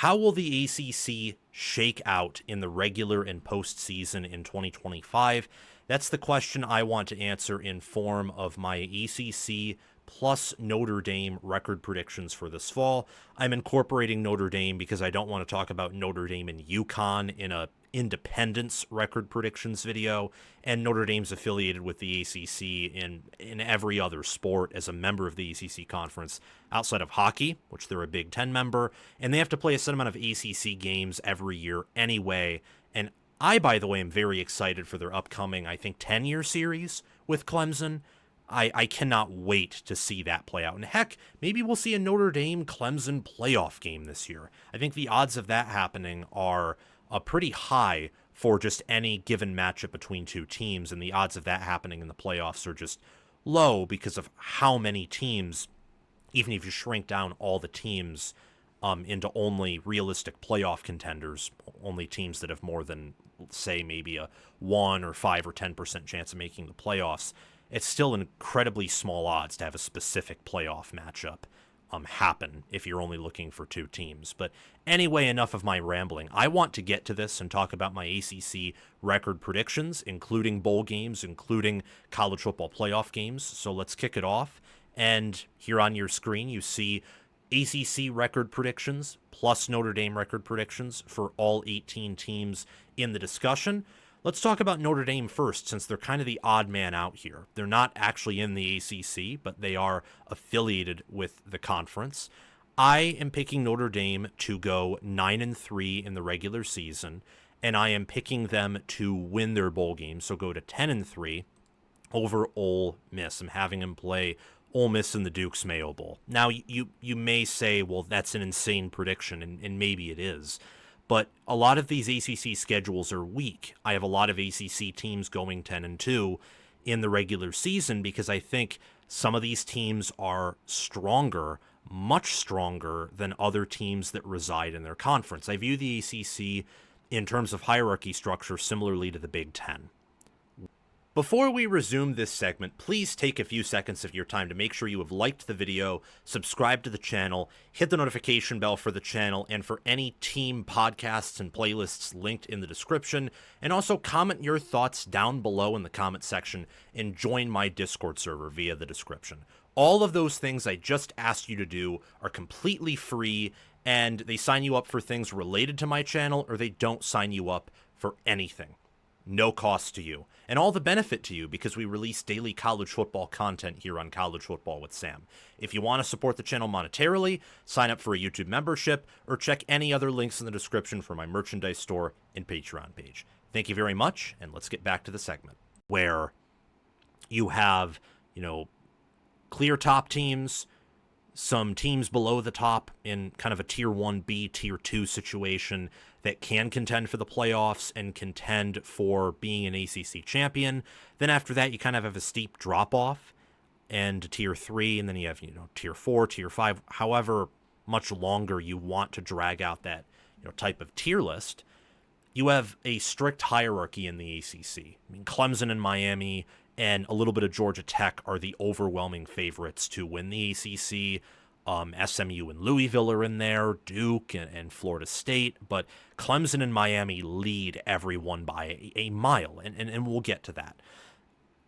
How will the ACC shake out in the regular and postseason in 2025? That's the question I want to answer in form of my ACC plus Notre Dame record predictions for this fall. I'm incorporating Notre Dame because I don't want to talk about Notre Dame and UConn in a independence record predictions video, and Notre Dame's affiliated with the ACC in every other sport as a member of the ACC conference outside of hockey, which they're a Big Ten member, and they have to play a set amount of ACC games every year anyway. And I, by the way, am very excited for their upcoming, I think, 10-year series with Clemson. I cannot wait to see that play out. And heck, maybe we'll see a Notre Dame-Clemson playoff game this year. I think the odds of that happening are pretty high for just any given matchup between two teams, and the odds of that happening in the playoffs are just low because of how many teams, even if you shrink down all the teams into only realistic playoff contenders, only teams that have more than, say, maybe a 1 or 5 or 10% chance of making the playoffs, it's still incredibly small odds to have a specific playoff matchup happen if you're only looking for two teams. But anyway, enough of my rambling. I want to get to this and talk about my ACC record predictions, including bowl games, including college football playoff games. So let's kick it off. And here on your screen, you see ACC record predictions plus Notre Dame record predictions for all 18 teams in the discussion. Let's talk about Notre Dame first, since they're kind of the odd man out here. They're not actually in the ACC, but they are affiliated with the conference. I am picking Notre Dame to go 9-3 in the regular season, and I am picking them to win their bowl game, so go to 10-3 over Ole Miss. I'm having them play Ole Miss in the Duke's Mayo Bowl. Now, you may say, well, that's an insane prediction, and maybe it is. But a lot of these ACC schedules are weak. I have a lot of ACC teams going 10-2 in the regular season because I think some of these teams are stronger, much stronger than other teams that reside in their conference. I view the ACC in terms of hierarchy structure similarly to the Big Ten. Before we resume this segment, please take a few seconds of your time to make sure you have liked the video, subscribe to the channel, hit the notification bell for the channel and for any team podcasts and playlists linked in the description, and also comment your thoughts down below in the comment section and join my Discord server via the description. All of those things I just asked you to do are completely free, and they sign you up for things related to my channel, or they don't sign you up for anything. No cost to you, and all the benefit to you because we release daily college football content here on College Football with Sam. If you want to support the channel monetarily, sign up for a YouTube membership, or check any other links in the description for my merchandise store and Patreon page. Thank you very much, and let's get back to the segment where you have, clear top teams, some teams below the top in kind of a Tier 1B, Tier 2 situation that can contend for the playoffs and contend for being an ACC champion. Then after that, you kind of have a steep drop-off and Tier 3, and then you have, Tier 4, Tier 5, however much longer you want to drag out that, type of tier list. You have a strict hierarchy in the ACC. I mean, Clemson and Miami and a little bit of Georgia Tech are the overwhelming favorites to win the ACC. SMU and Louisville are in there, Duke and Florida State, but Clemson and Miami lead everyone by a mile, and we'll get to that.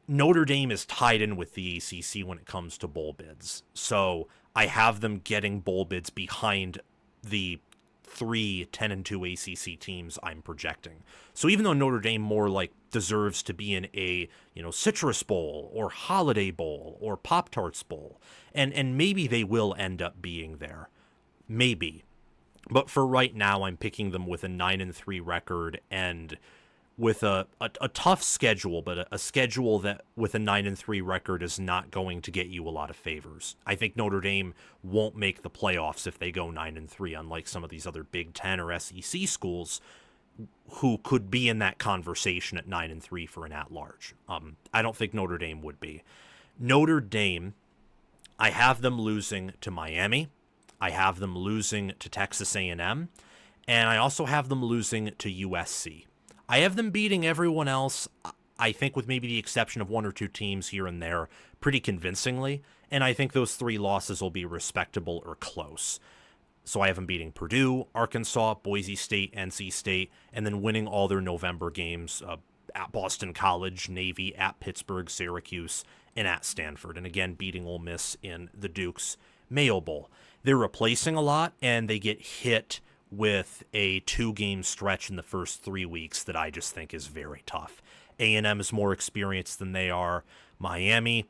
Notre Dame is tied in with the ACC when it comes to bowl bids, so I have them getting bowl bids behind the 3 10-2 ACC teams I'm projecting. So even though Notre Dame more like deserves to be in a, Citrus Bowl or Holiday Bowl or Pop-Tarts Bowl, and maybe they will end up being there. Maybe. But for right now, I'm picking them with a 9-3 record and with a tough schedule, but a schedule that with a 9-3 record is not going to get you a lot of favors. I think Notre Dame won't make the playoffs if they go 9-3, unlike some of these other Big Ten or SEC schools who could be in that conversation at 9-3 for an at-large. I don't think Notre Dame would be. Notre Dame, I have them losing to Miami. I have them losing to Texas A&M. And I also have them losing to USC. I have them beating everyone else, I think with maybe the exception of 1 or 2 teams here and there, pretty convincingly, and I think those 3 losses will be respectable or close. So I have them beating Purdue, Arkansas, Boise State, NC State, and then winning all their November games at Boston College, Navy, at Pittsburgh, Syracuse, and at Stanford. And again, beating Ole Miss in the Duke's Mayo Bowl. They're replacing a lot, and they get hit with a 2-game stretch in the first 3 weeks that I just think is very tough. A&M is more experienced than they are. Miami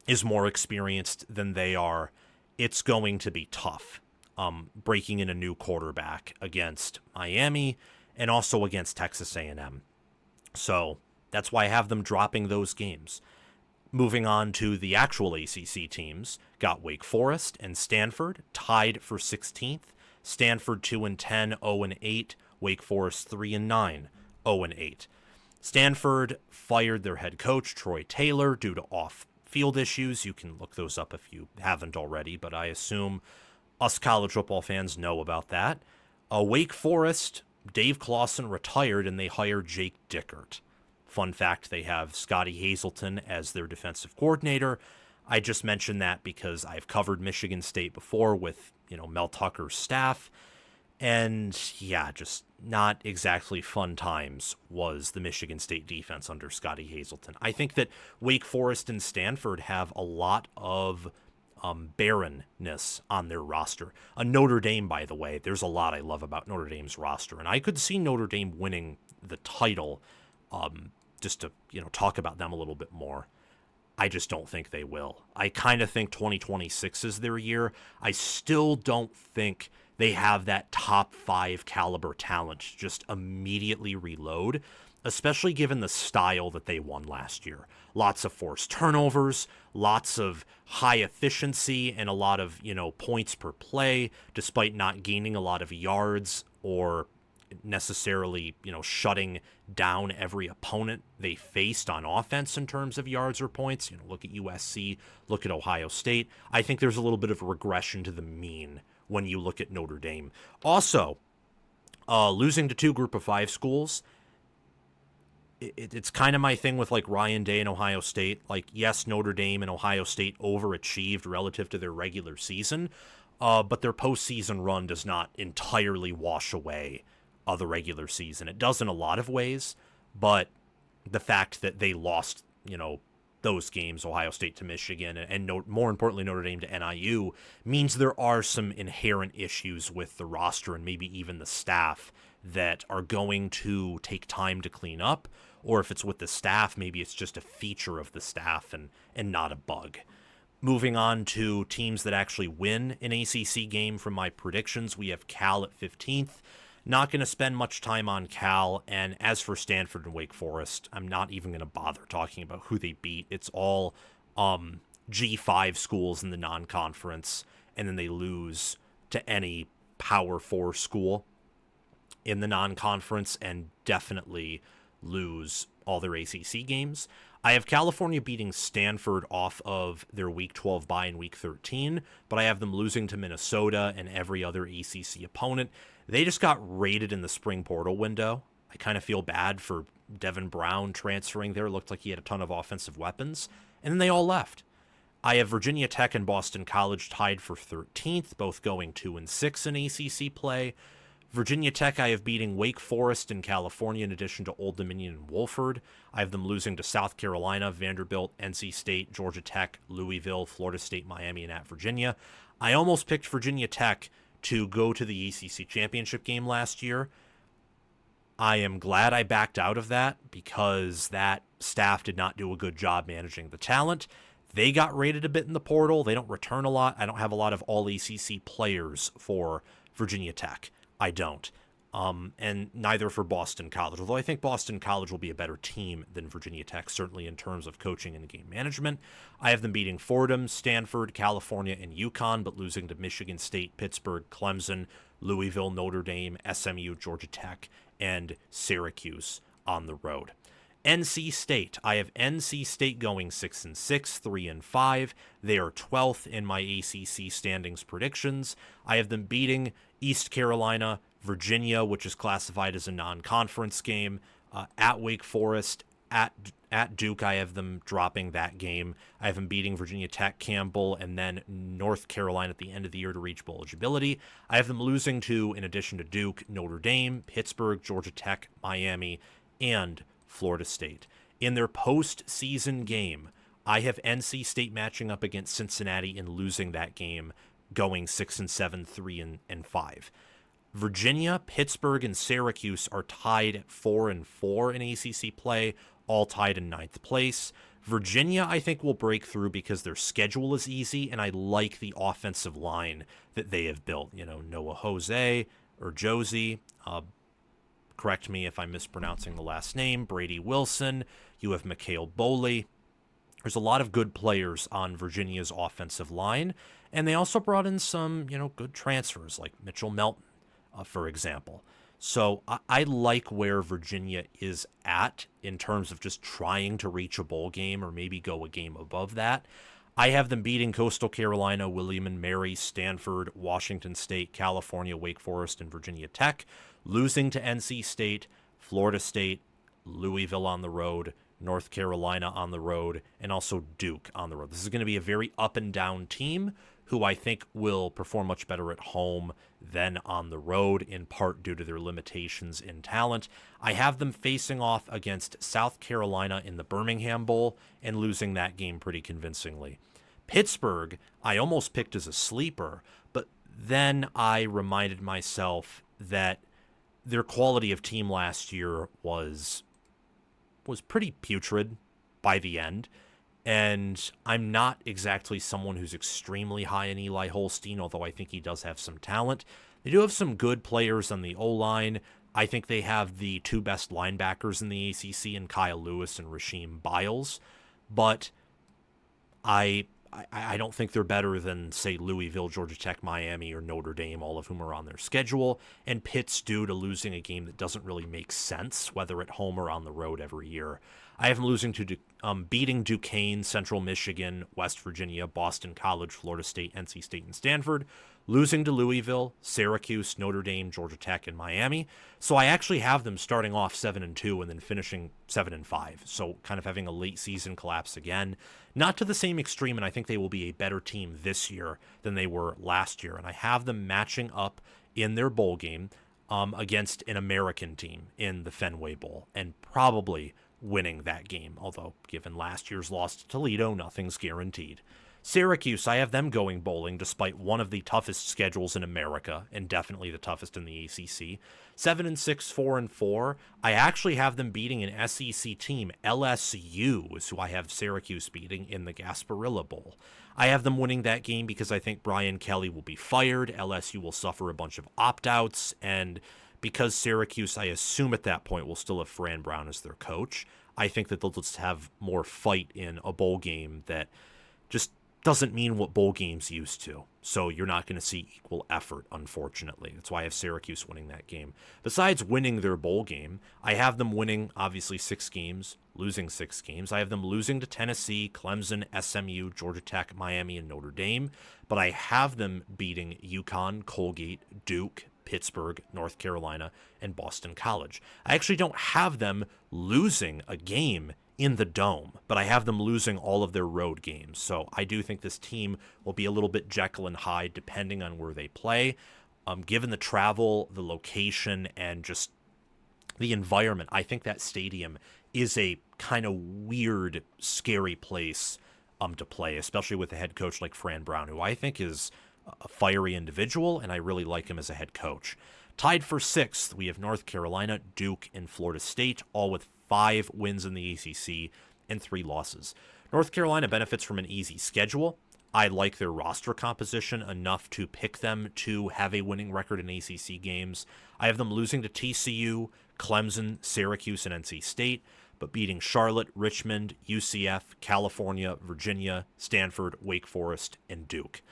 is more experienced than they are. It's going to be tough. Breaking in a new quarterback against Miami and also against Texas A&M. So that's why I have them dropping those games. Moving on to the actual ACC teams, got Wake Forest and Stanford tied for 16th. Stanford 2-10, 0-8. Wake Forest 3-9, 0-8. Stanford fired their head coach, Troy Taylor, due to off-field issues. You can look those up if you haven't already, but I assume us college football fans know about that. Wake Forest, Dave Clawson retired, and they hired Jake Dickert. Fun fact, they have Scotty Hazelton as their defensive coordinator. I just mentioned that because I've covered Michigan State before with, Mel Tucker's staff. And yeah, just not exactly fun times was the Michigan State defense under Scotty Hazelton. I think that Wake Forest and Stanford have a lot of barrenness on their roster. Notre Dame, by the way, there's a lot I love about Notre Dame's roster, and I could see Notre Dame winning the title. Just to talk about them a little bit more. I just don't think they will. I kind of think 2026 is their year. I still don't think they have that top 5 caliber talent to just immediately reload, especially given the style that they won last year. Lots of forced turnovers, lots of high efficiency, and a lot of, points per play, despite not gaining a lot of yards or necessarily, shutting down every opponent they faced on offense in terms of yards or points. Look at USC, look at Ohio State. I think there's a little bit of a regression to the mean when you look at Notre Dame. Also, losing to 2 Group of 5 schools, it's kind of my thing with like Ryan Day and Ohio State. Like, yes, Notre Dame and Ohio State overachieved relative to their regular season, but their postseason run does not entirely wash away the regular season. It does in a lot of ways, but the fact that they lost, those games, Ohio State to Michigan, and more importantly, Notre Dame to NIU, means there are some inherent issues with the roster and maybe even the staff that are going to take time to clean up. Or if it's with the staff, maybe it's just a feature of the staff and not a bug. Moving on to teams that actually win an ACC game from my predictions, we have Cal at 15th. Not going to spend much time on Cal, and as for Stanford and Wake Forest, I'm not even going to bother talking about who they beat. It's all G5 schools in the non-conference, and then they lose to any Power 4 school in the non-conference, and definitely lose all their ACC games. I have California beating Stanford off of their Week 12 bye in Week 13, but I have them losing to Minnesota and every other ACC opponent. They just got raided in the spring portal window. I kind of feel bad for Devin Brown transferring there. Looked like he had a ton of offensive weapons, and then they all left. I have Virginia Tech and Boston College tied for 13th, both going 2-6 in ACC play. Virginia Tech, I have beating Wake Forest in California in addition to Old Dominion and Wofford. I have them losing to South Carolina, Vanderbilt, NC State, Georgia Tech, Louisville, Florida State, Miami, and at Virginia. I almost picked Virginia Tech to go to the ACC championship game last year. I am glad I backed out of that because that staff did not do a good job managing the talent. They got rated a bit in the portal. They don't return a lot. I don't have a lot of all ACC players for Virginia Tech. I don't. And neither for Boston College, although I think Boston College will be a better team than Virginia Tech, certainly in terms of coaching and game management. I have them beating Fordham, Stanford, California, and UConn, but losing to Michigan State, Pittsburgh, Clemson, Louisville, Notre Dame, SMU, Georgia Tech, and Syracuse on the road. NC State. I have NC State going 6-6, 3-5. They are 12th in my ACC standings predictions. I have them beating East Carolina, Virginia, which is classified as a non-conference game, at Wake Forest, At Duke, I have them dropping that game. I have them beating Virginia Tech, Campbell, and then North Carolina at the end of the year to reach bowl eligibility. I have them losing to, in addition to Duke, Notre Dame, Pittsburgh, Georgia Tech, Miami, and Florida State. In their postseason game, I have NC State matching up against Cincinnati and losing that game, going 6-7, 3-5. Virginia, Pittsburgh, and Syracuse are tied at 4-4 in ACC play, all tied in 9th place. Virginia, I think, will break through because their schedule is easy, and I like the offensive line that they have built. Noah Jose or Josie, correct me if I'm mispronouncing the last name, Brady Wilson, you have Mikhail Boley. There's a lot of good players on Virginia's offensive line, and they also brought in some, good transfers like Mitchell Melton, for example. So I like where Virginia is at in terms of just trying to reach a bowl game or maybe go a game above that. I have them beating Coastal Carolina, William and Mary, Stanford, Washington State, California, Wake Forest, and Virginia Tech, losing to NC State, Florida State, Louisville on the road, North Carolina on the road, and also Duke on the road. This is going to be a very up and down team who I think will perform much better at home than on the road, in part due to their limitations in talent. I have them facing off against South Carolina in the Birmingham Bowl and losing that game pretty convincingly. Pittsburgh, I almost picked as a sleeper, but then I reminded myself that their quality of team last year was pretty putrid by the end. And I'm not exactly someone who's extremely high in Eli Holstein, although I think he does have some talent. They do have some good players on the O-line. I think they have the two best linebackers in the ACC in Kyle Lewis and Rasheem Biles. But I don't think they're better than, say, Louisville, Georgia Tech, Miami, or Notre Dame, all of whom are on their schedule. And Pitt's due to losing a game that doesn't really make sense, whether at home or on the road every year. I have them losing to beating Duquesne, Central Michigan, West Virginia, Boston College, Florida State, NC State, and Stanford, losing to Louisville, Syracuse, Notre Dame, Georgia Tech, and Miami. So I actually have them starting off 7-2 and then finishing 7-5. So kind of having a late season collapse again. Not to the same extreme, and I think they will be a better team this year than they were last year. And I have them matching up in their bowl game against an American team in the Fenway Bowl, and probably winning that game, although given last year's loss to Toledo, nothing's guaranteed. Syracuse, I have them going bowling despite one of the toughest schedules in America and definitely the toughest in the ACC. 7-6, 4-4. I actually have them beating an SEC team. LSU is who I have Syracuse beating in the Gasparilla Bowl. I have them winning that game because I think Brian Kelly will be fired. LSU will suffer a bunch of opt-outs, and because Syracuse, I assume at that point, will still have Fran Brown as their coach, I think that they'll just have more fight in a bowl game that just doesn't mean what bowl games used to. So you're not going to see equal effort, unfortunately. That's why I have Syracuse winning that game. Besides winning their bowl game, I have them winning, obviously, 6 games, losing 6 games. I have them losing to Tennessee, Clemson, SMU, Georgia Tech, Miami, and Notre Dame. But I have them beating UConn, Colgate, Duke, Pittsburgh, North Carolina, and Boston College. I actually don't have them losing a game in the Dome, but I have them losing all of their road games. So I do think this team will be a little bit Jekyll and Hyde depending on where they play. Given the travel, the location, and just the environment, I think that stadium is a kind of weird, scary place to play, especially with a head coach like Fran Brown, who I think is a fiery individual, and I really like him as a head coach. Tied for 6th, we have North Carolina, Duke, and Florida State, all with 5 wins in the ACC and 3 losses. North Carolina benefits from an easy schedule. I like their roster composition enough to pick them to have a winning record in ACC games. I have them losing to TCU, Clemson, Syracuse, and NC State, but beating Charlotte, Richmond, UCF, California, Virginia, Stanford, Wake Forest, and Duke.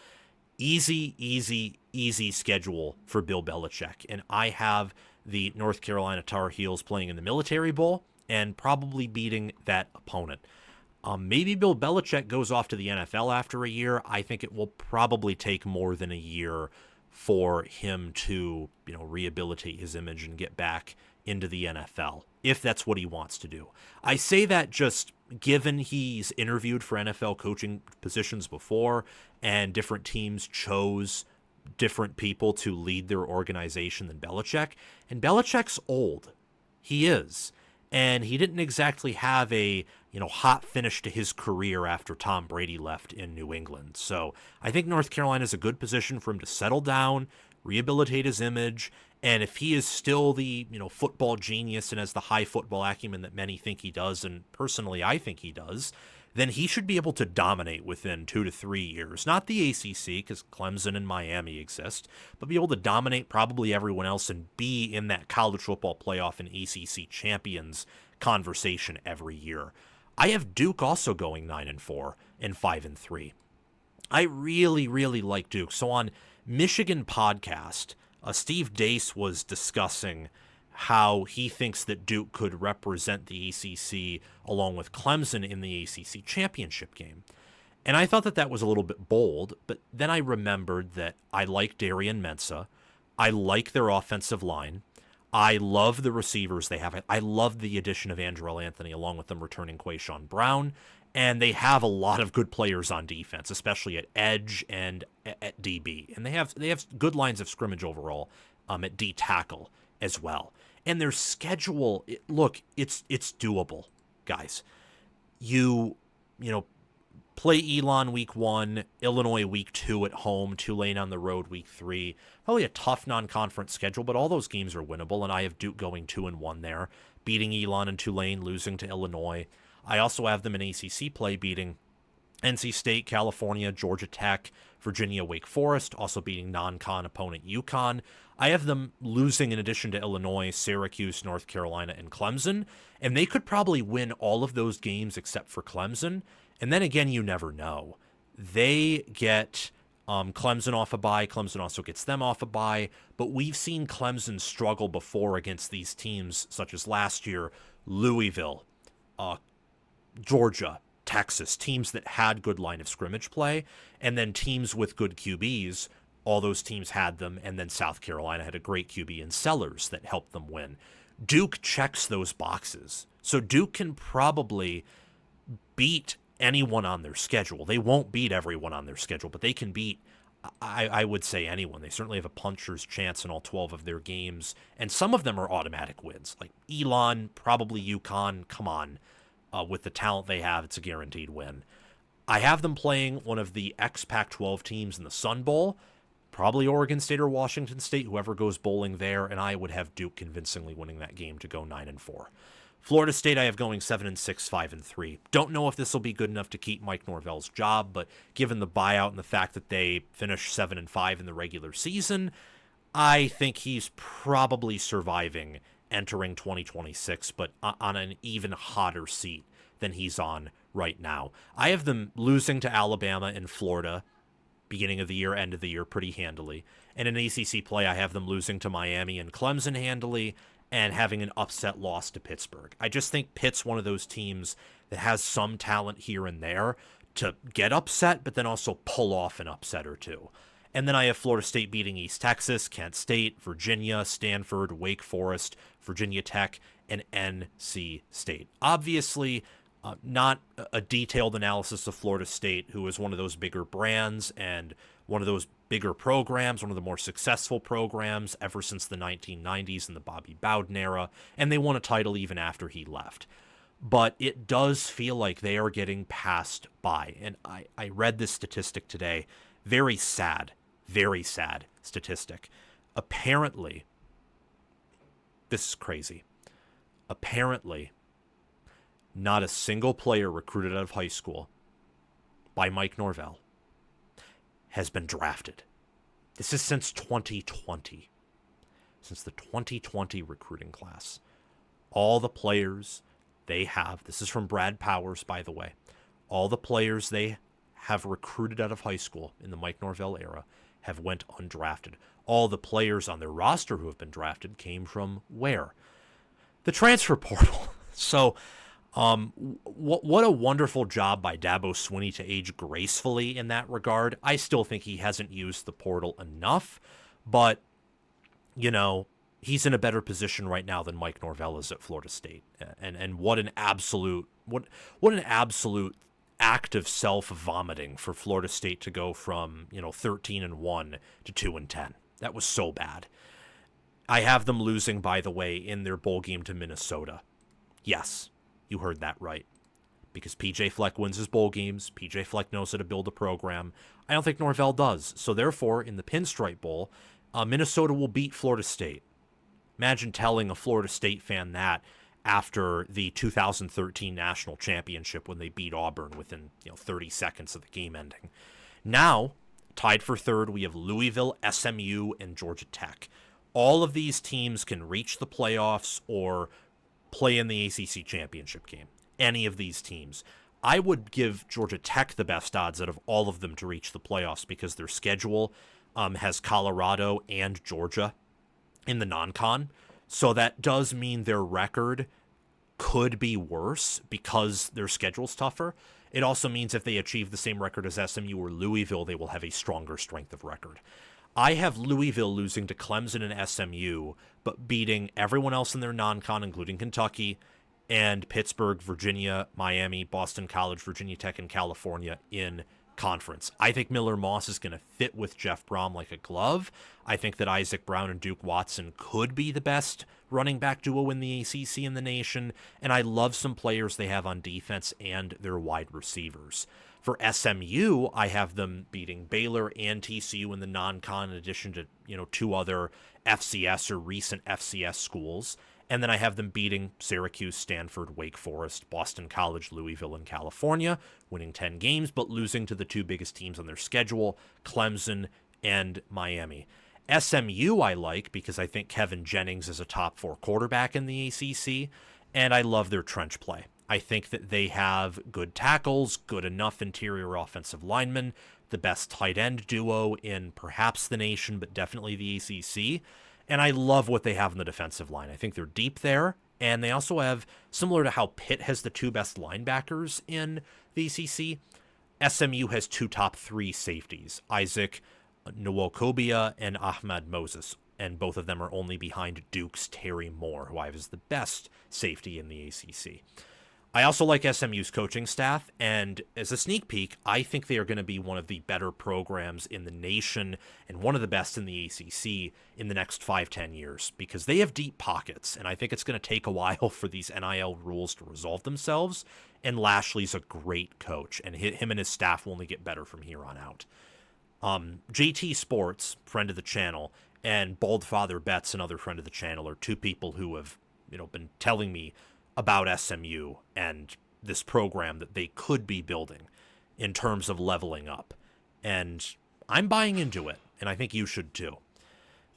Easy schedule for Bill Belichick. And I have the North Carolina Tar Heels playing in the Military Bowl and probably beating that opponent. Maybe Bill Belichick goes off to the NFL after a year. I think it will probably take more than a year for him to, rehabilitate his image and get back into the NFL, if that's what he wants to do. I say that just given he's interviewed for NFL coaching positions before, and different teams chose different people to lead their organization than Belichick. And Belichick's old. He is. And he didn't exactly have a, hot finish to his career after Tom Brady left in New England. So I think North Carolina is a good position for him to settle down, rehabilitate his image, and if he is still the, football genius and has the high football acumen that many think he does, and personally I think he does, then he should be able to dominate within 2 to 3 years. Not the ACC, because Clemson and Miami exist, but be able to dominate probably everyone else and be in that college football playoff and ACC champions conversation every year. I have Duke also going 9-4 and 5-3. I really, really like Duke. So on Michigan podcast, Steve Dace was discussing how he thinks that Duke could represent the ACC along with Clemson in the ACC championship game. And I thought that was a little bit bold, but then I remembered that I like Darian Mensah. I like their offensive line. I love the receivers they have. I love the addition of Andrell Anthony along with them returning Quayshawn Brown. And they have a lot of good players on defense, especially at edge and at DB. And they have good lines of scrimmage overall at D tackle as well. And their schedule, it's doable, guys. You play Elon week 1, Illinois week 2 at home, Tulane on the road week 3. Probably a tough non-conference schedule, but all those games are winnable, and I have Duke going 2-1 there, beating Elon and Tulane, losing to Illinois. I also have them in ACC play, beating NC State, California, Georgia Tech, Virginia, Wake Forest, also beating non-con opponent UConn. I have them losing, in addition to Illinois, Syracuse, North Carolina, and Clemson, and they could probably win all of those games except for Clemson. And then again, you never know. They get Clemson off a bye. Clemson also gets them off a bye. But we've seen Clemson struggle before against these teams, such as last year, Louisville, Georgia, Texas, teams that had good line of scrimmage play, and then teams with good QBs. All those teams had them, and then South Carolina had a great QB in Sellers that helped them win. Duke checks those boxes. So Duke can probably beat anyone on their schedule. They won't beat everyone on their schedule, but they can beat, I would say, anyone. They certainly have a puncher's chance in all 12 of their games, and some of them are automatic wins. Like Elon, probably UConn, come on. With the talent they have, it's a guaranteed win. I have them playing one of the ex-Pac-12 teams in the Sun Bowl, probably Oregon State or Washington State, whoever goes bowling there, and I would have Duke convincingly winning that game to go 9-4. Florida State, I have going 7-6, 5-3. Don't know if this will be good enough to keep Mike Norvell's job, but given the buyout and the fact that they finished 7-5 in the regular season, I think he's probably surviving entering 2026, but on an even hotter seat than he's on right now. I have them losing to Alabama and Florida, beginning of the year, end of the year, pretty handily. And in ACC play, I have them losing to Miami and Clemson handily, and having an upset loss to Pittsburgh. I just think Pitt's one of those teams that has some talent here and there to get upset, but then also pull off an upset or two. And then I have Florida State beating East Texas, Kent State, Virginia, Stanford, Wake Forest, Virginia Tech, and NC State. Obviously, not a detailed analysis of Florida State, who is one of those bigger brands and one of those bigger programs, one of the more successful programs ever since the 1990s and the Bobby Bowden era, and they won a title even after he left. But it does feel like they are getting passed by. And I read this statistic today. Very sad statistic. Apparently, this is crazy. Apparently, not a single player recruited out of high school by Mike Norvell has been drafted. This is since 2020. Since the 2020 recruiting class. All the players they have, this is from Brad Powers, by the way, all the players they have recruited out of high school in the Mike Norvell era have went undrafted. All the players on their roster who have been drafted came from where? The transfer portal. So, what a wonderful job by Dabo Swinney to age gracefully in that regard. I still think he hasn't used the portal enough, But, he's in a better position right now than Mike Norvell is at Florida State. And what an absolute act of self-vomiting for Florida State to go from, 13-1 to 2-10. That was so bad. I have them losing, by the way, in their bowl game to Minnesota. Yes, you heard that right. Because P.J. Fleck wins his bowl games. P.J. Fleck knows how to build a program. I don't think Norvell does. So therefore, in the Pinstripe Bowl, Minnesota will beat Florida State. Imagine telling a Florida State fan that after the 2013 national championship when they beat Auburn within 30 seconds of the game ending. Now, tied for third, we have Louisville, SMU, and Georgia Tech. All of these teams can reach the playoffs or play in the ACC championship game. Any of these teams. I would give Georgia Tech the best odds out of all of them to reach the playoffs because their schedule has Colorado and Georgia in the non-con. So that does mean their record could be worse because their schedule's tougher. It also means if they achieve the same record as SMU or Louisville, they will have a stronger strength of record. I have Louisville losing to Clemson and SMU, but beating everyone else in their non-con, including Kentucky, and Pittsburgh, Virginia, Miami, Boston College, Virginia Tech, and California in conference. I think Miller Moss is going to fit with Jeff Brom like a glove. I think that Isaac Brown and Duke Watson could be the best running back duo in the ACC in the nation, and I love some players they have on defense and their wide receivers. For SMU, I have them beating Baylor and TCU in the non-con in addition to, two other FCS or recent FCS schools. And then I have them beating Syracuse, Stanford, Wake Forest, Boston College, Louisville, and California, winning 10 games, but losing to the two biggest teams on their schedule, Clemson and Miami. SMU I like because I think Kevin Jennings is a top 4 quarterback in the ACC, and I love their trench play. I think that they have good tackles, good enough interior offensive linemen, the best tight end duo in perhaps the nation, but definitely the ACC. And I love what they have in the defensive line. I think they're deep there. And they also have, similar to how Pitt has the 2 best linebackers in the ACC, SMU has 2 top 3 safeties, Isaac Nwokobia and Ahmad Moses. And both of them are only behind Duke's Terry Moore, who I have as the best safety in the ACC. I also like SMU's coaching staff, and as a sneak peek, I think they are going to be one of the better programs in the nation and one of the best in the ACC in the next 5-10 years because they have deep pockets, and I think it's going to take a while for these NIL rules to resolve themselves, and Lashley's a great coach, and him and his staff will only get better from here on out. JT Sports, friend of the channel, and Bald Father Betts, another friend of the channel, are 2 people who have been telling me about SMU and this program that they could be building in terms of leveling up. And I'm buying into it, and I think you should too.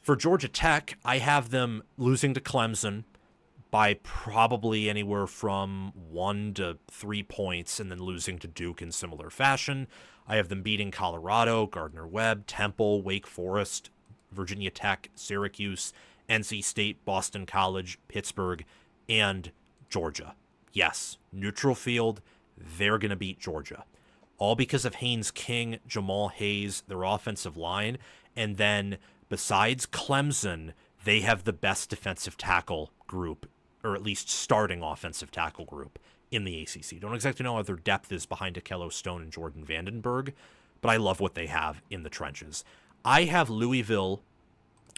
For Georgia Tech, I have them losing to Clemson by probably anywhere from 1 to 3 points and then losing to Duke in similar fashion. I have them beating Colorado, Gardner-Webb, Temple, Wake Forest, Virginia Tech, Syracuse, NC State, Boston College, Pittsburgh, and Georgia. Yes, neutral field, they're going to beat Georgia. All because of Haynes King, Jamal Hayes, their offensive line, and then besides Clemson, they have the best defensive tackle group, or at least starting offensive tackle group in the ACC. Don't exactly know how their depth is behind Akello Stone and Jordan Vandenberg, but I love what they have in the trenches. I have Louisville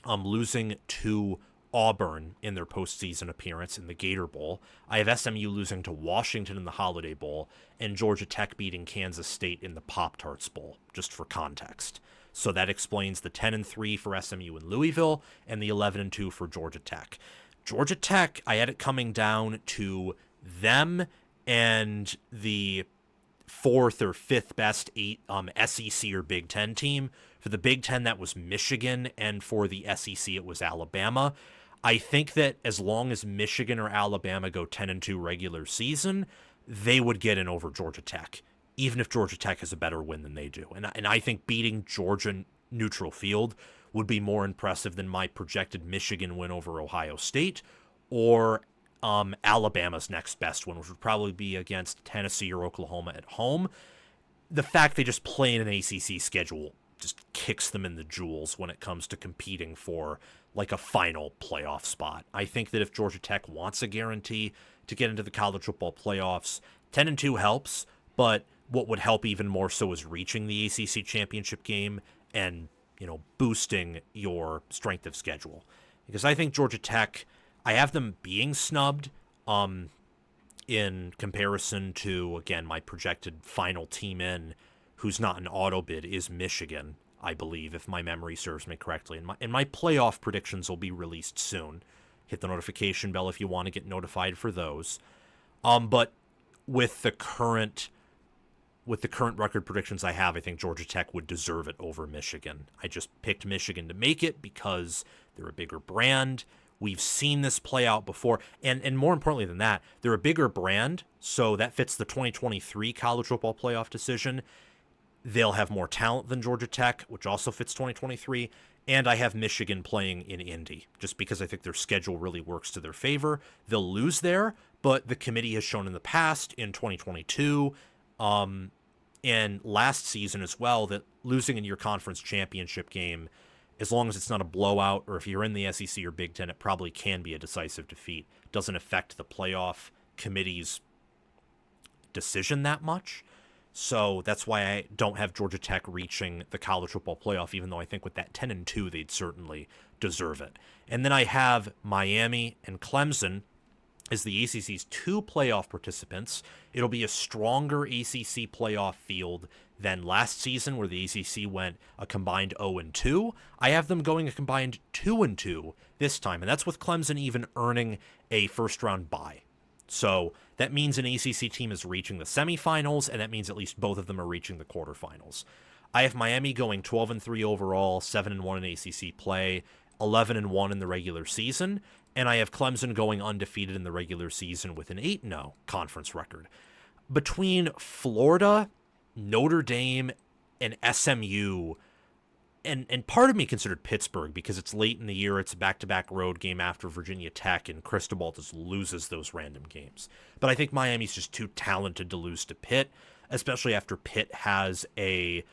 losing to Auburn in their postseason appearance in the Gator Bowl. I have SMU losing to Washington in the Holiday Bowl, and Georgia Tech beating Kansas State in the Pop-Tarts Bowl, just for context. So that explains the 10-3 for SMU and Louisville, and the 11-2 for Georgia Tech. Georgia Tech, I had it coming down to them and the 4th or 5th best SEC or Big Ten team. For the Big Ten, that was Michigan, and for the SEC, it was Alabama. I think that as long as Michigan or Alabama go 10-2 regular season, they would get in over Georgia Tech, even if Georgia Tech has a better win than they do. And I think beating Georgia neutral field would be more impressive than my projected Michigan win over Ohio State or Alabama's next best win, which would probably be against Tennessee or Oklahoma at home. The fact they just play in an ACC schedule just kicks them in the jewels when it comes to competing for like a final playoff spot. I think that if Georgia Tech wants a guarantee to get into the college football playoffs, 10-2 helps, but what would help even more so is reaching the ACC championship game and, boosting your strength of schedule. Because I think Georgia Tech, I have them being snubbed in comparison to, again, my projected final team in who's not an auto bid is Michigan, I believe, if my memory serves me correctly. And my playoff predictions will be released soon. Hit the notification bell if you want to get notified for those. But with the current record predictions I have, I think Georgia Tech would deserve it over Michigan. I just picked Michigan to make it because they're a bigger brand. We've seen this play out before. And more importantly than that, they're a bigger brand, so that fits the 2023 college football playoff decision. They'll have more talent than Georgia Tech, which also fits 2023. And I have Michigan playing in Indy, just because I think their schedule really works to their favor. They'll lose there, but the committee has shown in the past, in 2022, and last season as well, that losing in your conference championship game, as long as it's not a blowout, or if you're in the SEC or Big Ten, it probably can be a decisive defeat. It doesn't affect the playoff committee's decision that much. So that's why I don't have Georgia Tech reaching the college football playoff, even though I think with that 10-2, they'd certainly deserve it. And then I have Miami and Clemson as the ACC's 2 playoff participants. It'll be a stronger ACC playoff field than last season, where the ACC went a combined 0-2. I have them going a combined 2-2 this time, and that's with Clemson even earning a first-round bye. So that means an ACC team is reaching the semifinals, and that means at least both of them are reaching the quarterfinals. I have Miami going 12-3 overall, 7-1 in ACC play, 11-1 in the regular season, and I have Clemson going undefeated in the regular season with an 8-0 conference record. Between Florida, Notre Dame, and SMU, and part of me considered Pittsburgh because it's late in the year, it's a back-to-back road game after Virginia Tech, and Cristobal just loses those random games. But I think Miami's just too talented to lose to Pitt, especially after Pitt has a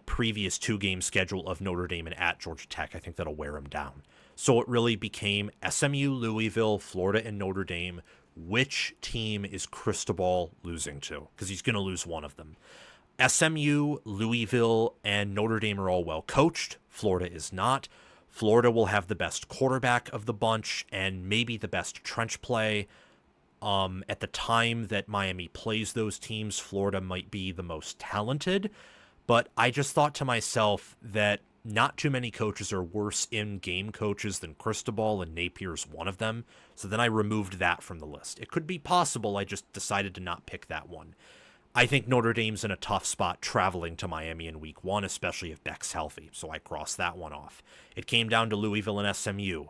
previous 2-game schedule of Notre Dame and at Georgia Tech. I think that'll wear them down. So it really became SMU, Louisville, Florida, and Notre Dame. Which team is Cristobal losing to? Because he's going to lose one of them. SMU, Louisville, and Notre Dame are all well coached. Florida is not. Florida will have the best quarterback of the bunch and maybe the best trench play. At the time that Miami plays those teams, Florida might be the most talented. But I just thought to myself that not too many coaches are worse in-game coaches than Cristobal, and Napier's one of them. So then I removed that from the list. It could be possible, I just decided to not pick that one. I think Notre Dame's in a tough spot traveling to Miami in week 1, especially if Beck's healthy, so I crossed that one off. It came down to Louisville and SMU.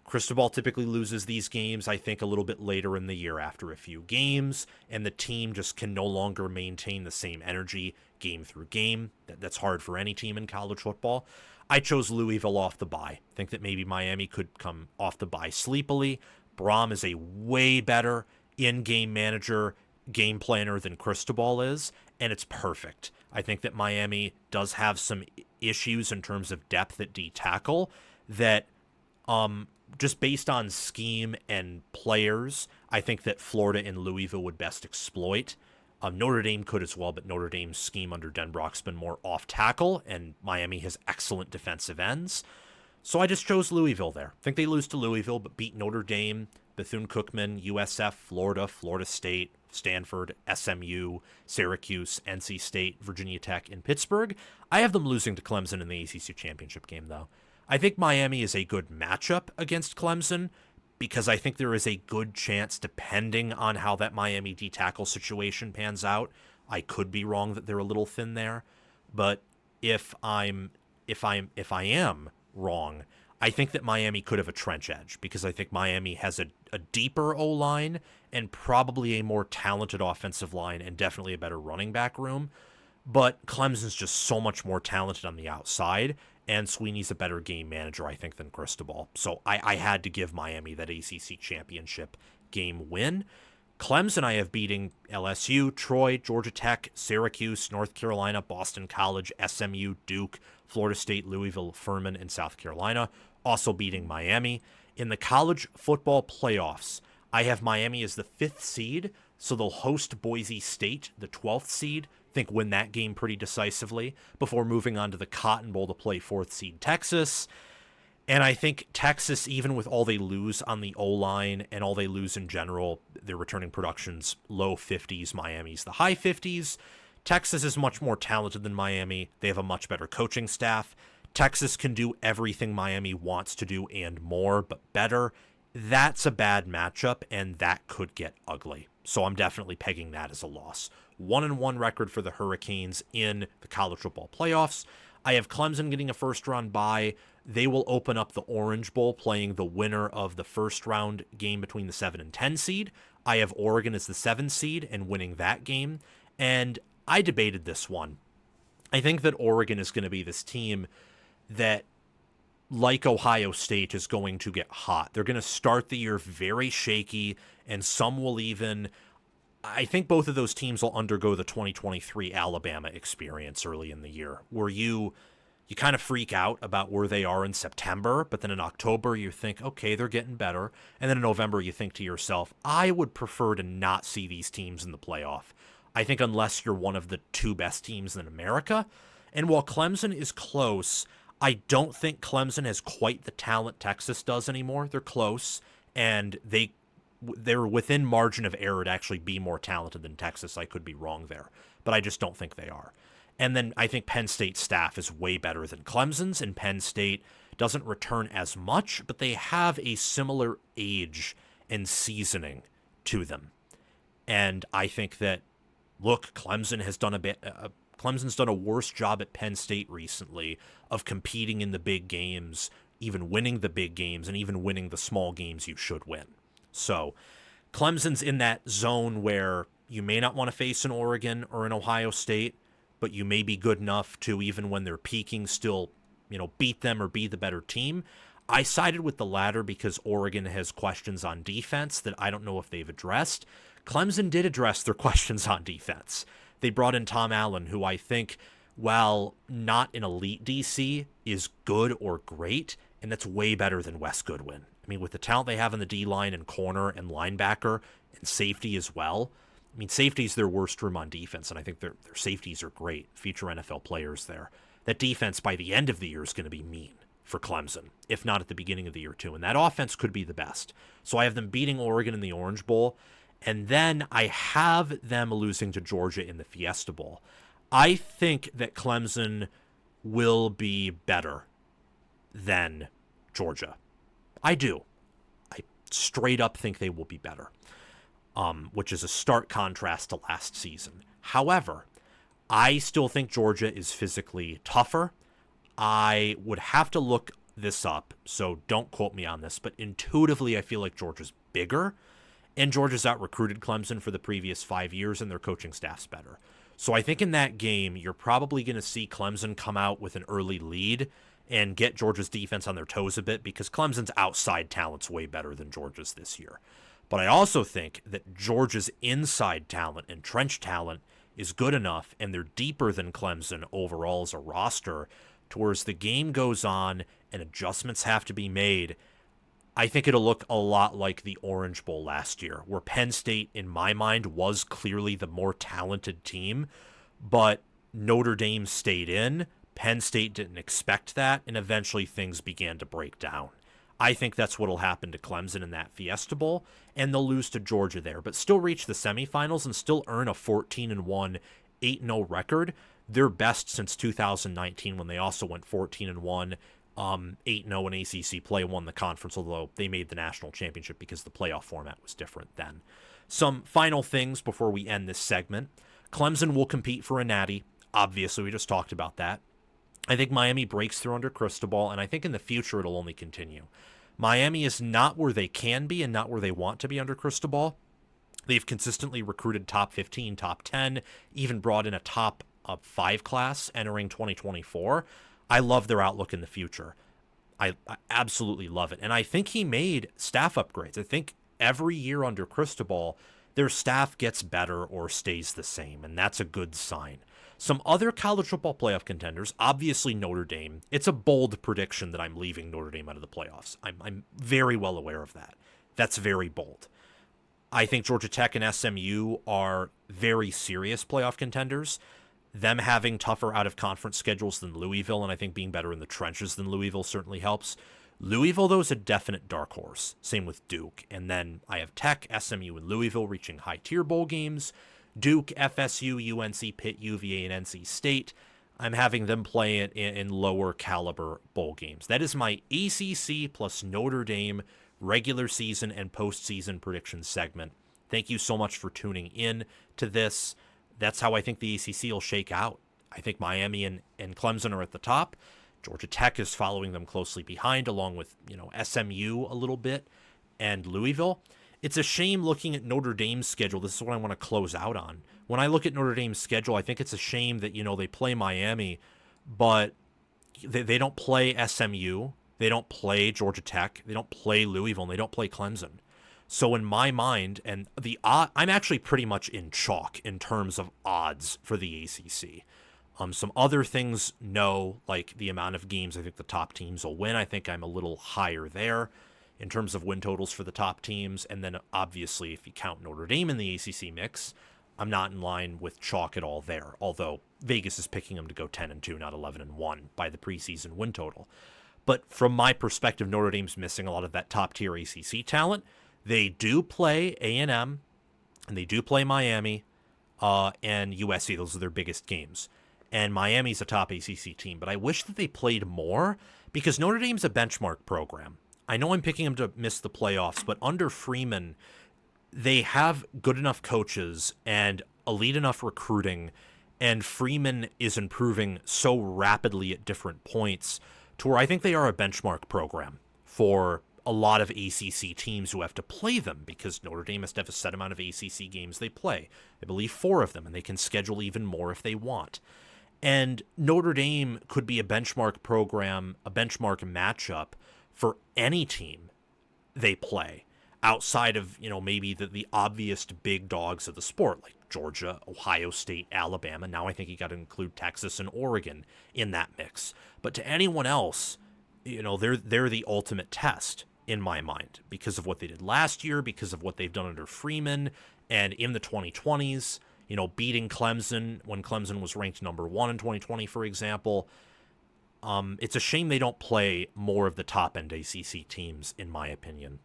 Cristobal typically loses these games, I think, a little bit later in the year after a few games, and the team just can no longer maintain the same energy game through game. That's hard for any team in college football. I chose Louisville off the bye. I think that maybe Miami could come off the bye sleepily. Braum is a way better in-game manager, game planner than Cristobal is, and it's perfect. I think that Miami does have some issues in terms of depth at D-tackle that just based on scheme and players, I think that Florida and Louisville would best exploit. Notre Dame could as well, but Notre Dame's scheme under Denbrock's been more off-tackle, and Miami has excellent defensive ends. So I just chose Louisville there. I think they lose to Louisville, but beat Notre Dame, Bethune-Cookman, USF, Florida, Florida State, Stanford, SMU, Syracuse, NC State, Virginia Tech, and Pittsburgh. I have them losing to Clemson in the ACC championship game, though. I think Miami is a good matchup against Clemson because I think there is a good chance, depending on how that Miami D-tackle situation pans out, I could be wrong that they're a little thin there. But if I am wrong, I think that Miami could have a trench edge because I think Miami has a deeper O-line and probably a more talented offensive line and definitely a better running back room. But Clemson's just so much more talented on the outside, and Sweeney's a better game manager, I think, than Cristobal. So I had to give Miami that ACC championship game win. Clemson I have beating LSU, Troy, Georgia Tech, Syracuse, North Carolina, Boston College, SMU, Duke, Florida State, Louisville, Furman, and South Carolina. Also beating Miami. In the college football playoffs, I have Miami as the 5th seed, so they'll host Boise State, the 12th seed. I think win that game pretty decisively before moving on to the Cotton Bowl to play 4th seed Texas. And I think Texas, even with all they lose on the O-line and all they lose in general, their returning production's low 50s, Miami's the high 50s. Texas is much more talented than Miami. They have a much better coaching staff. Texas can do everything Miami wants to do and more, but better. That's a bad matchup, and that could get ugly. So I'm definitely pegging that as a loss. 1-1 record for the Hurricanes in the college football playoffs. I have Clemson getting a first-round bye. They will open up the Orange Bowl playing the winner of the first-round game between the 7 and 10 seed. I have Oregon as the 7 seed and winning that game. And I debated this one. I think that Oregon is going to be this team that, like Ohio State, is going to get hot. They're going to start the year very shaky, and some will even... I think both of those teams will undergo the 2023 Alabama experience early in the year, where you kind of freak out about where they are in September, but then in October you think, okay, they're getting better. And then in November you think to yourself, I would prefer to not see these teams in the playoff. I think unless you're one of the 2 best teams in America. And while Clemson is close, I don't think Clemson has quite the talent Texas does anymore. They're close, and they're within margin of error to actually be more talented than Texas. I could be wrong there, but I just don't think they are. And then I think Penn State's staff is way better than Clemson's, and Penn State doesn't return as much, but they have a similar age and seasoning to them. And I think that, look, Clemson's done a worse job at Penn State recently of competing in the big games, even winning the big games, and even winning the small games you should win. So Clemson's in that zone where you may not want to face an Oregon or an Ohio State, but you may be good enough to, even when they're peaking, still, beat them or be the better team. I sided with the latter because Oregon has questions on defense that I don't know if they've addressed. Clemson did address their questions on defense. They brought in Tom Allen, who I think, while not an elite DC, is good or great, and that's way better than Wes Goodwin. I mean, with the talent they have in the D-line and corner and linebacker and safety as well. I mean, safety's their worst room on defense, and I think their safeties are great. Feature NFL players there. That defense by the end of the year is going to be mean for Clemson, if not at the beginning of the year too. And that offense could be the best. So I have them beating Oregon in the Orange Bowl, and then I have them losing to Georgia in the Fiesta Bowl. I think that Clemson will be better than Georgia. I do. I straight up think they will be better, which is a stark contrast to last season. However, I still think Georgia is physically tougher. I would have to look this up, so don't quote me on this, but intuitively I feel like Georgia's bigger, and Georgia's out-recruited Clemson for the previous 5 years, and their coaching staff's better. So I think in that game, you're probably going to see Clemson come out with an early lead and get Georgia's defense on their toes a bit, because Clemson's outside talent's way better than Georgia's this year. But I also think that Georgia's inside talent and trench talent is good enough, and they're deeper than Clemson overall as a roster, to where as the game goes on and adjustments have to be made, I think it'll look a lot like the Orange Bowl last year, where Penn State, in my mind, was clearly the more talented team, but Notre Dame stayed in. Penn State didn't expect that, and eventually things began to break down. I think that's what will happen to Clemson in that Fiesta Bowl, and they'll lose to Georgia there, but still reach the semifinals and still earn a 14-1, 8-0 record, their best since 2019, when they also went 14-1, 8-0 in ACC play, won the conference, although they made the national championship because the playoff format was different then. Some final things before we end this segment. Clemson will compete for a natty. Obviously, we just talked about that. I think Miami breaks through under Cristobal, and I think in the future it'll only continue. Miami is not where they can be and not where they want to be under Cristobal. They've consistently recruited top 15, top 10, even brought in a top 5 class entering 2024. I love their outlook in the future. I absolutely love it. And I think he made staff upgrades. I think every year under Cristobal, their staff gets better or stays the same, and that's a good sign. Some other college football playoff contenders, obviously Notre Dame. It's a bold prediction that I'm leaving Notre Dame out of the playoffs. I'm very well aware of that. That's very bold. I think Georgia Tech and SMU are very serious playoff contenders. Them having tougher out-of-conference schedules than Louisville, and I think being better in the trenches than Louisville certainly helps. Louisville, though, is a definite dark horse. Same with Duke. And then I have Tech, SMU, and Louisville reaching high-tier bowl games. Duke, FSU, UNC, Pitt, UVA, and NC State. I'm having them play it in lower-caliber bowl games. That is my ACC plus Notre Dame regular season and postseason prediction segment. Thank you so much for tuning in to this. That's how I think the ACC will shake out. I think Miami and Clemson are at the top. Georgia Tech is following them closely behind, along with, SMU a little bit and Louisville. It's a shame looking at Notre Dame's schedule. This is what I want to close out on. When I look at Notre Dame's schedule, I think it's a shame that, they play Miami, but they don't play SMU. They don't play Georgia Tech. They don't play Louisville, and they don't play Clemson. So in my mind, and I'm actually pretty much in chalk in terms of odds for the ACC. Some other things, no, like the amount of games I think the top teams will win. I think I'm a little higher there in terms of win totals for the top teams. And then obviously, if you count Notre Dame in the ACC mix, I'm not in line with chalk at all there. Although Vegas is picking them to go 10-2, not 11-1 by the preseason win total. But from my perspective, Notre Dame's missing a lot of that top tier ACC talent. They do play A&M, and they do play Miami and USC. Those are their biggest games. And Miami's a top ACC team, but I wish that they played more because Notre Dame's a benchmark program. I know I'm picking them to miss the playoffs, but under Freeman, they have good enough coaches and elite enough recruiting, and Freeman is improving so rapidly at different points to where I think they are a benchmark program for a lot of ACC teams who have to play them because Notre Dame has to have a set amount of ACC games they play. I believe 4 of them, and they can schedule even more if they want. And Notre Dame could be a benchmark program, a benchmark matchup for any team they play outside of, maybe the obvious big dogs of the sport, like Georgia, Ohio State, Alabama. Now I think you got to include Texas and Oregon in that mix. But to anyone else, they're the ultimate test in my mind because of what they did last year, because of what they've done under Freeman, and in the 2020s, beating Clemson when Clemson was ranked number 1 in 2020, for example. It's a shame they don't play more of the top-end ACC teams, in my opinion.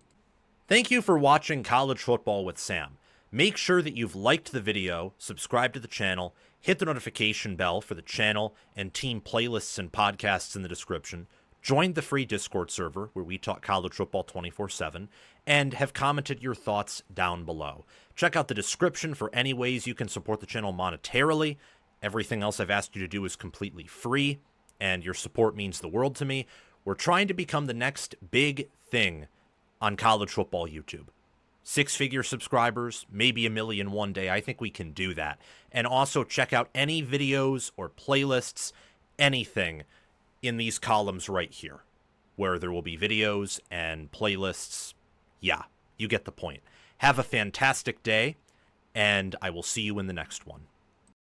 Thank you for watching College Football with Sam. Make sure that you've liked the video, subscribed to the channel, hit the notification bell for the channel and team playlists and podcasts in the description, joined the free Discord server where we talk college football 24/7, and have commented your thoughts down below. Check out the description for any ways you can support the channel monetarily. Everything else I've asked you to do is completely free, and your support means the world to me. We're trying to become the next big thing on college football YouTube. 6-figure subscribers, maybe 1 million one day. I think we can do that. And also check out any videos or playlists, anything in these columns right here, where there will be videos and playlists. Yeah, you get the point. Have a fantastic day, and I will see you in the next one.